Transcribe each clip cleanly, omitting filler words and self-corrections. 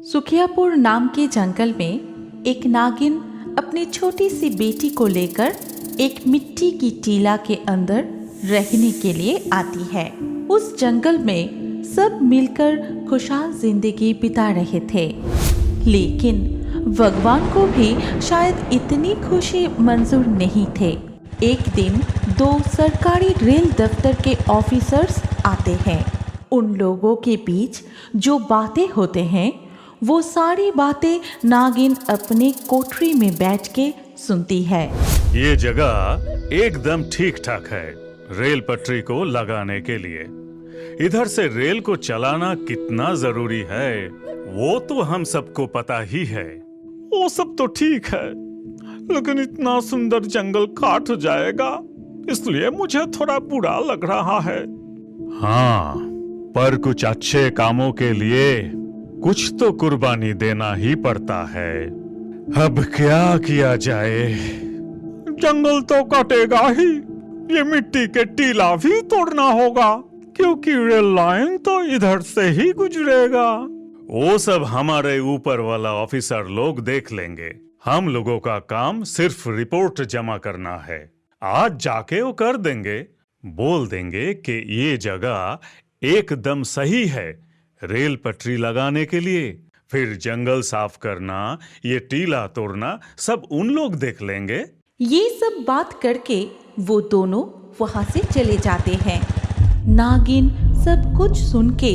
सुखियापुर नाम के जंगल में एक नागिन अपनी छोटी सी बेटी को लेकर एक मिट्टी की टीला के अंदर रहने के लिए आती है। उस जंगल में सब मिलकर खुशहाल जिंदगी बिता रहे थे, लेकिन भगवान को भी शायद इतनी खुशी मंजूर नहीं थे। एक दिन दो सरकारी रेल दफ्तर के ऑफिसर्स आते हैं। उन लोगों के बीच जो बातें होते हैं वो सारी बातें नागिन अपने कोठरी में बैठ के सुनती है। ये जगह एकदम ठीक ठाक है रेल पटरी को लगाने के लिए। इधर से रेल को चलाना कितना जरूरी है वो तो हम सबको पता ही है। वो सब तो ठीक है, लेकिन इतना सुंदर जंगल काट जाएगा, इसलिए मुझे थोड़ा बुरा लग रहा है। हाँ, पर कुछ अच्छे कामों के लिए कुछ तो कुर्बानी देना ही पड़ता है। अब क्या किया जाए? जंगल तो कटेगा ही, ये मिट्टी के टीला भी तोड़ना होगा, क्योंकि रेल लाइन तो इधर से ही गुजरेगा। वो सब हमारे ऊपर वाला ऑफिसर लोग देख लेंगे। हम लोगों का काम सिर्फ रिपोर्ट जमा करना है। आज जाके वो कर देंगे। बोल देंगे कि ये जगह एकदम सही है रेल पटरी लगाने के लिए। फिर जंगल साफ करना, ये टीला तोड़ना सब उन लोग देख लेंगे। ये सब बात करके वो दोनों वहां से चले जाते हैं। नागिन सब कुछ सुन के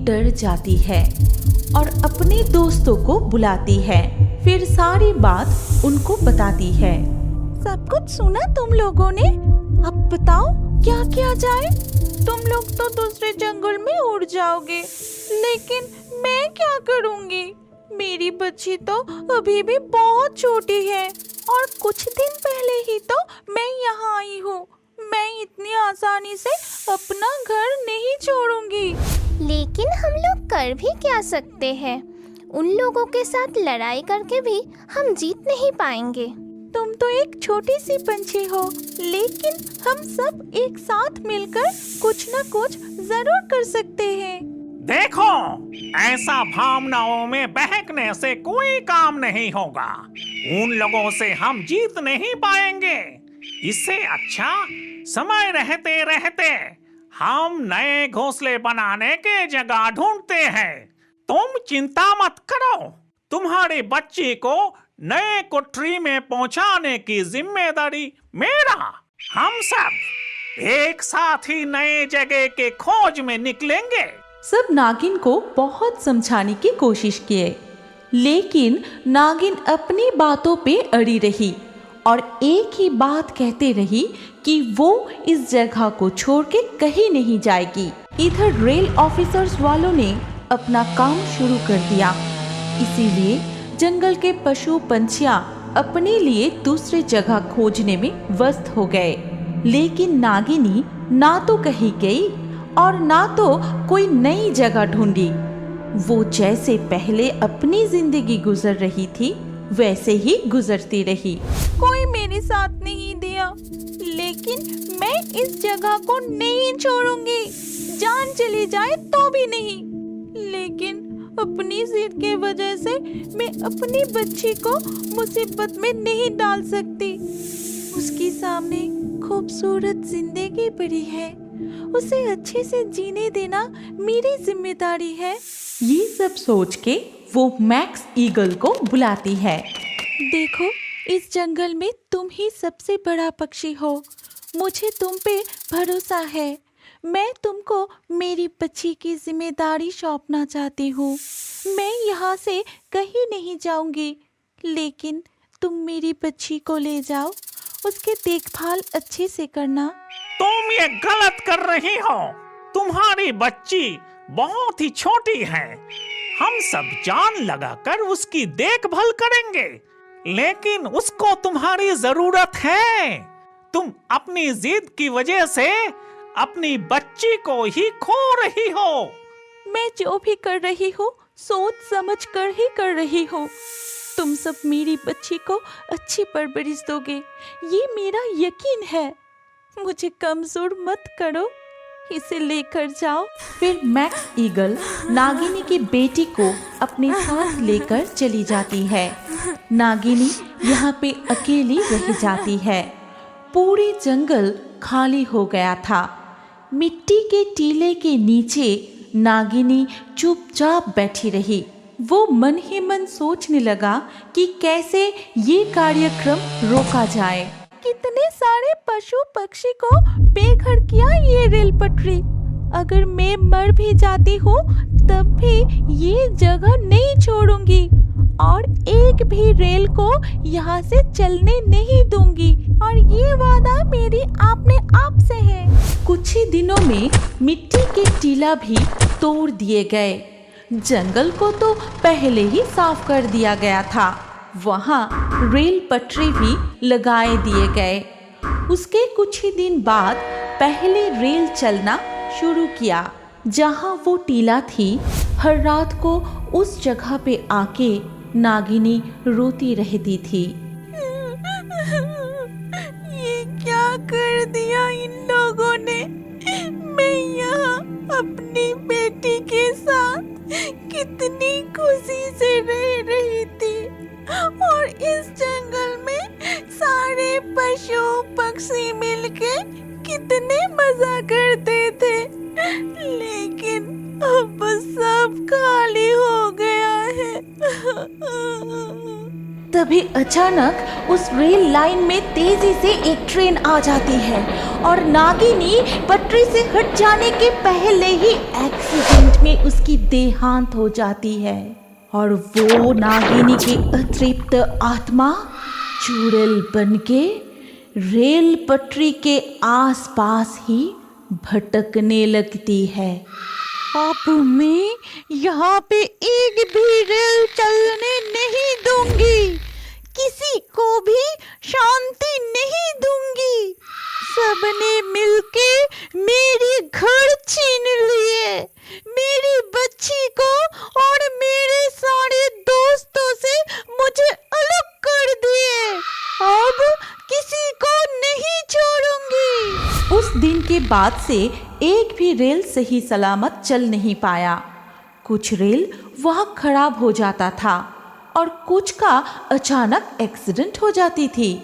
डर जाती है और अपने दोस्तों को बुलाती है। फिर सारी बात उनको बताती है। सब कुछ सुना तुम लोगों ने? अब बताओ क्या किया जाए? तुम लोग तो दूसरे जंगल में उड़ जाओगे, लेकिन मैं क्या करूंगी? मेरी बच्ची तो अभी भी बहुत छोटी है और कुछ दिन पहले ही तो मैं यहाँ आई हूँ। मैं इतनी आसानी से अपना घर नहीं छोड़ूंगी। लेकिन हम लोग कर भी क्या सकते हैं? उन लोगों के साथ लड़ाई करके भी हम जीत नहीं पाएंगे। तुम तो एक छोटी सी पंछी हो, लेकिन हम सब एक साथ मिलकर कुछ न कुछ जरूर कर सकते हैं। देखो, ऐसा भावनाओं में बहकने से कोई काम नहीं होगा। उन लोगों से हम जीत नहीं पाएंगे। इससे अच्छा समय रहते रहते हम नए घोंसले बनाने के जगह ढूंढते हैं। तुम चिंता मत करो, तुम्हारी बच्ची को नए कोठरी में पहुंचाने की जिम्मेदारी मेरा। हम सब एक साथ ही नए जगह के खोज में निकलेंगे। सब नागिन को बहुत समझाने की कोशिश किए, लेकिन नागिन अपनी बातों पे अड़ी रही और एक ही बात कहते रही कि वो इस जगह को छोड़ के कहीं नहीं जाएगी। इधर रेल ऑफिसर्स वालों ने अपना काम शुरू कर दिया, इसीलिए जंगल के पशु पंछियां अपने लिए दूसरे जगह खोजने में व्यस्त हो गए। लेकिन नागिनी ना तो कहीं गई और ना तो कोई नई जगह ढूंढी। वो जैसे पहले अपनी जिंदगी गुजर रही थी वैसे ही गुजरती रही। कोई मेरे साथ नहीं दिया, लेकिन मैं इस जगह को नहीं छोड़ूंगी, जान चली जाए तो भी नहीं। लेकिन अपनी जिद के वजह से मैं अपनी बच्ची को मुसीबत में नहीं डाल सकती। उसके सामने खूबसूरत जिंदगी पड़ी है, उसे अच्छे से जीने देना मेरी जिम्मेदारी है। ये सब सोच के वो मैक्स ईगल को बुलाती है। देखो, इस जंगल में तुम ही सबसे बड़ा पक्षी हो। मुझे तुम पे भरोसा है। मैं तुमको मेरी बच्ची की जिम्मेदारी सौंपना चाहती हूँ। मैं यहाँ से कहीं नहीं जाऊंगी, लेकिन तुम मेरी बच्ची को ले जाओ, उसके देखभाल अच्छे से करना। तुम ये गलत कर रही हो। तुम्हारी बच्ची बहुत ही छोटी है। हम सब जान लगाकर उसकी देखभाल करेंगे, लेकिन उसको तुम्हारी जरूरत है। तुम अपनी जिद की वजह से अपनी बच्ची को ही खो रही हो। मैं जो भी कर रही हूँ सोच समझ कर ही कर रही हूँ। तुम सब मेरी बच्ची को अच्छी परवरिश दोगे, ये मेरा यकीन है। मुझे कमजोर मत करो। इसे लेकर जाओ। फिर मैक्स ईगल नागिनी की बेटी को अपने साथ लेकर चली जाती है। नागिनी यहाँ पे अकेली रह जाती है। पूरी जंगल खाली हो गया था। मिट्टी के टीले के नीचे नागिनी चुपचाप बैठी रही। वो मन ही मन सोचने लगा कि कैसे ये कार्यक्रम रोका जाए। कितने सारे पशु पक्षी को बेघर किया ये रेल पटरी। अगर मैं मर भी जाती हूँ तब भी ये जगह नहीं छोड़ूंगी और एक भी रेल को यहाँ से चलने नहीं दूंगी, और ये वादा मेरी अपने आप से है। कुछ ही दिनों में मिट्टी के टीला भी तोड़ दिए गए। जंगल को तो पहले ही साफ कर दिया गया था। वहाँ रेल पटरी भी लगाए दिए गए। उसके कुछ ही दिन बाद पहले रेल चलना शुरू किया। जहाँ वो टीला थी, हर रात को उस जगह पे आके नागिनी रोती रहती थी। ये क्या कर दिया इन लोगों ने। मैं यहाँ अपनी बेटी के साथ कितनी खुशी से रह रही थी, और इस जंगल में सारे पशु पक्षी मिलके कितने मजा करते थे, लेकिन अब सब खाली हो गया है। तभी अचानक उस रेल लाइन में तेजी से एक ट्रेन आ जाती है और नागिनी पटरी से हट जाने के पहले ही एक्सीडेंट में उसकी देहांत हो जाती है। और वो नागिनी की अतृप्त आत्मा चुड़ैल बनके रेल पटरी के आसपास ही भटकने लगती है। अब मैं यहाँ पे एक भी रेल चलने नहीं दूंगी, किसी को भी शांति नहीं दूंगी। सबने मिलके मेरी घर छीन लिए, मेरी बच्ची को और मेरे सारे दोस्तों से मुझे अलग कर दिए। अब किसी को नहीं छोड़ूंगी। उस दिन के बाद से एक भी रेल सही सलामत चल नहीं पाया। कुछ रेल वहाँ खराब हो जाता था और कुछ का अचानक एक्सीडेंट हो जाती थी।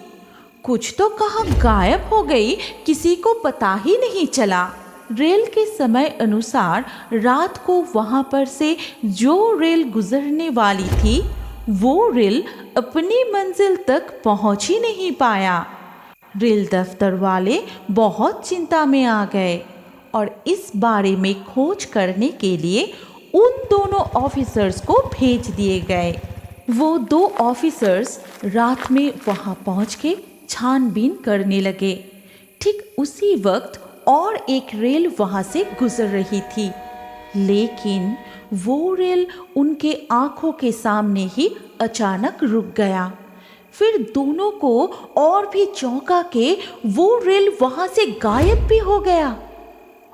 कुछ तो कहाँ गायब हो गई, किसी को पता ही नहीं चला। रेल के समय अनुसार रात को वहाँ पर से जो रेल गुजरने वाली थी, वो रेल अपनी मंजिल तक पहुँच ही नहीं पाया। रेल दफ्तर वाले बहुत चिंता में आ गए और इस बारे में खोज करने के लिए उन दोनों ऑफिसर्स को भेज दिए गए। वो दो ऑफिसर्स रात में वहाँ पहुँच के छानबीन करने लगे। ठीक उसी वक्त और एक रेल वहाँ से गुजर रही थी, लेकिन वो रेल उनके आंखों के सामने ही अचानक रुक गया। फिर दोनों को और भी चौंका के वो रेल वहाँ से गायब भी हो गया।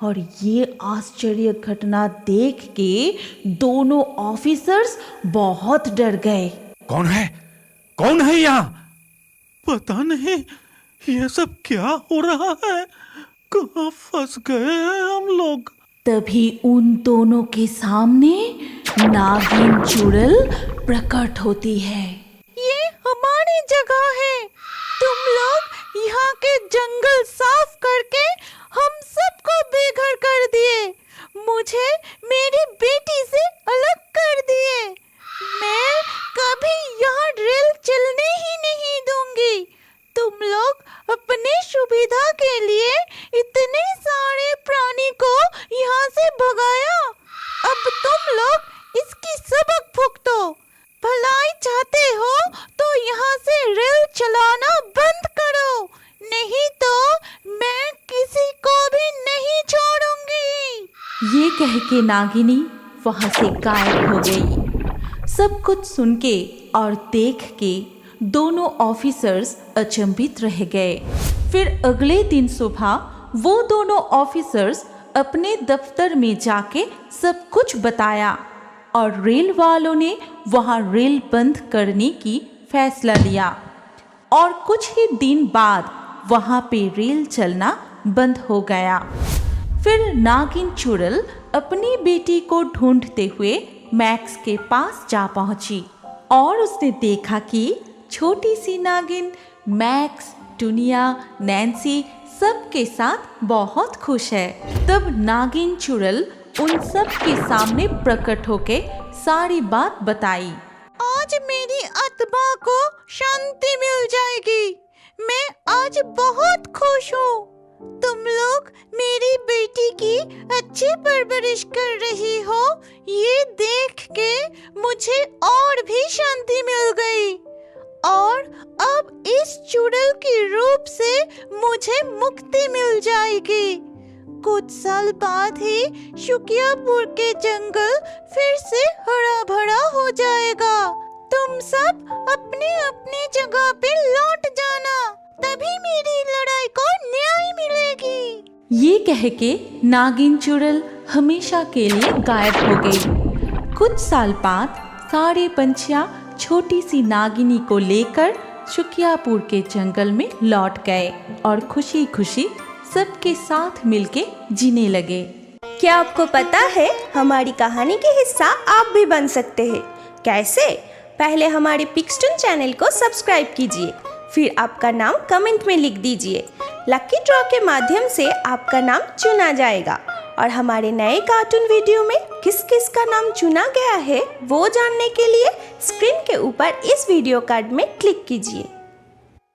और ये आश्चर्य घटना देख के दोनों ऑफिसर्स बहुत डर गए। कौन है? कौन है यहाँ? पता नहीं ये सब क्या हो रहा है, कहाँ फंस गए हैं हम लोग। तभी उन दोनों के सामने नागिन चुड़ैल प्रकट होती है। ये हमारी जगह है, तुम लोग यहाँ के जंगल साफ करके हम सबको बेघर कर दिए, मुझे मेरी बेटी से अलग कर दिए। मैं कभी यहाँ रेल चलने ही नहीं दूंगी। तुम लोग अपने सुविधा के लिए इतने सारे प्राणी को यहाँ से भगाया, अब तुम लोग इसकी सबक भुगतो। भलाई चाहते हो तो यहाँ से रेल चलाना बंद करो, नहीं तो मैं किसी को भी नहीं छोड़ूंगी। ये कह के नागिनी वहाँ से गायब हो गई। सब कुछ सुन के और देख के दोनों ऑफिसर्स अचंभित रह गए। फिर अगले दिन सुबह वो दोनों ऑफिसर्स अपने दफ्तर में जाके सब कुछ बताया और रेल वालों ने वहाँ रेल बंद करने की फैसला लिया। और कुछ ही दिन बाद वहाँ पे रेल चलना बंद हो गया। फिर नागिन चुड़ैल अपनी बेटी को ढूंढते हुए मैक्स के पास जा पहुंची और उसने देखा कि छोटी सी नागिन मैक्स, टुनिया, नैन्सी सबके साथ बहुत खुश है। तब नागिन चुड़ैल उन सब के सामने प्रकट होके सारी बात बताई। आज मेरी आत्मा को शांति मिल जाएगी। मैं आज बहुत खुश हूँ। तुम लोग मेरी बेटी की अच्छी परवरिश कर रही हो, ये देख के मुझे और भी शांति मिल गई। और अब इस चुड़ैल के रूप से मुझे मुक्ति मिल जाएगी। कुछ साल बाद ही शुकियापुर के जंगल फिर से हरा भरा हो जाएगा। तुम सब अपनी अपनी जगह पे लौट जाना, तभी मेरी लड़ाई को न्याय मिलेगी। ये कह के नागिन चुड़ैल हमेशा के लिए गायब हो गई। कुछ साल बाद सारे पंछियाँ छोटी सी नागिनी को लेकर शुकियापुर के जंगल में लौट गए और खुशी खुशी सबके साथ मिलके जीने लगे। क्या आपको पता है हमारी कहानी के हिस्सा आप भी बन सकते हैं? कैसे? पहले हमारे पिक्सटून चैनल को सब्सक्राइब कीजिए, फिर आपका नाम कमेंट में लिख दीजिए। लकी ड्रॉ के माध्यम से आपका नाम चुना जाएगा और हमारे नए कार्टून वीडियो में किस किस का नाम चुना गया है वो जानने के लिए स्क्रीन के ऊपर इस वीडियो कार्ड में क्लिक कीजिए।